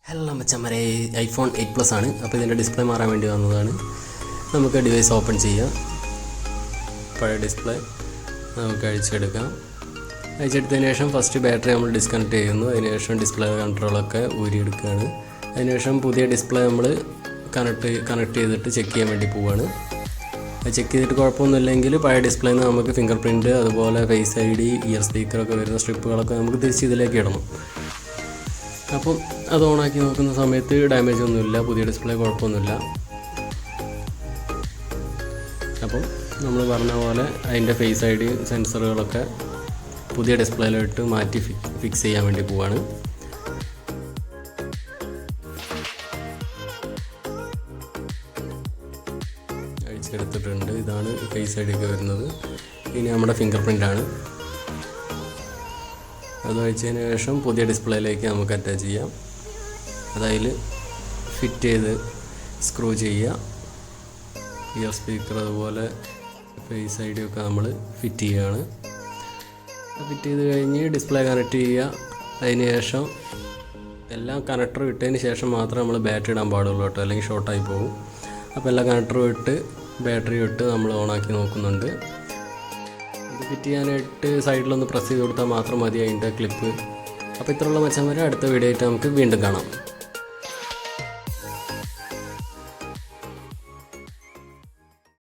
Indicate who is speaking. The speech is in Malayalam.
Speaker 1: ഹലോ മച്ചന്മാരെ, ഐഫോൺ 8 പ്ലസ് ആണ്. അപ്പോൾ ഇതിൻ്റെ ഡിസ്പ്ലേ മാറാൻ വേണ്ടി വന്നതാണ്. നമുക്ക് ഡിവൈസ് ഓപ്പൺ ചെയ്യാം. പഴയ ഡിസ്പ്ലേ നമുക്ക് അഴിച്ചെടുക്കാം. അഴിച്ചെടുത്തതിന് ശേഷം ഫസ്റ്റ് ബാറ്ററി നമ്മൾ ഡിസ്കണക്ട് ചെയ്യുന്നു. അതിനുശേഷം ഡിസ്പ്ലേ കൺട്രോളൊക്കെ ഊരിയെടുക്കുകയാണ്. അതിനുശേഷം പുതിയ ഡിസ്പ്ലേ നമ്മൾ കണക്ട് ചെയ്തിട്ട് ചെക്ക് ചെയ്യാൻ വേണ്ടി പോവുകയാണ്. അത് ചെക്ക് ചെയ്തിട്ട് കുഴപ്പമൊന്നുമില്ലെങ്കിൽ പഴയ ഡിസ്പ്ലേയിൽ നിന്ന് നമുക്ക് ഫിംഗർ പ്രിൻറ്റ്, അതുപോലെ ഫേസ് ID, ഇയർ സ്പീക്കറൊക്കെ വരുന്ന സ്ട്രിപ്പുകളൊക്കെ നമുക്ക് തിരിച്ച് ഇതിലേക്ക് ഇടണം. അപ്പം അത് ഓണാക്കി നോക്കുന്ന സമയത്ത് ഡാമേജ് ഒന്നുമില്ല, പുതിയ ഡിസ്പ്ലേ കുഴപ്പമൊന്നുമില്ല. അപ്പം നമ്മൾ പറഞ്ഞ പോലെ അതിൻ്റെ ഫേസ് ID സെൻസറുകളൊക്കെ പുതിയ ഡിസ്പ്ലേയിലിട്ട് മാറ്റി ഫിക്സ് ചെയ്യാൻ വേണ്ടി പോവാണ്. അഴിച്ചെടുത്തിട്ടുണ്ട്. ഇതാണ് ഫേസ് ID ഒക്കെ വരുന്നത്. ഇനി നമ്മുടെ ഫിംഗർ പ്രിൻ്റാണ്. അത് അഴിച്ചതിന് ശേഷം പുതിയ ഡിസ്പ്ലേയിലേക്ക് നമുക്ക് അറ്റാച്ച് ചെയ്യാം. അതതിൽ ഫിറ്റ് ചെയ്ത് സ്ക്രൂ ചെയ്യുക. ഇയർ സ്പീക്കർ അതുപോലെ ഫേസ് ID ഒക്കെ നമ്മൾ ഫിറ്റ് ചെയ്യുകയാണ്. ഫിറ്റ് ചെയ്ത് കഴിഞ്ഞ് ഡിസ്പ്ലേ കണക്ട് ചെയ്യുക. അതിന് ശേഷം എല്ലാം കണക്ടർ ഇട്ടതിന് ശേഷം മാത്രമേ നമ്മൾ ബാറ്ററി ഇടാൻ പാടുള്ളൂ കേട്ടോ, അല്ലെങ്കിൽ ഷോർട്ടായി പോകും. അപ്പോൾ എല്ലാ കണക്ടറും ഇട്ട് ബാറ്ററി ഇട്ട് നമ്മൾ ഓണാക്കി നോക്കുന്നുണ്ട്. ഇത് ഫിറ്റ് ചെയ്യാനായിട്ട് സൈഡിലൊന്ന് പ്രസ് ചെയ്ത് കൊടുത്താൽ മാത്രം മതി അതിൻ്റെ ക്ലിപ്പ്. അപ്പോൾ ഇത്രയുള്ള മച്ചന്മാരെ അടുത്ത വീഡിയോ ആയിട്ട് നമുക്ക് വീണ്ടും കാണാം.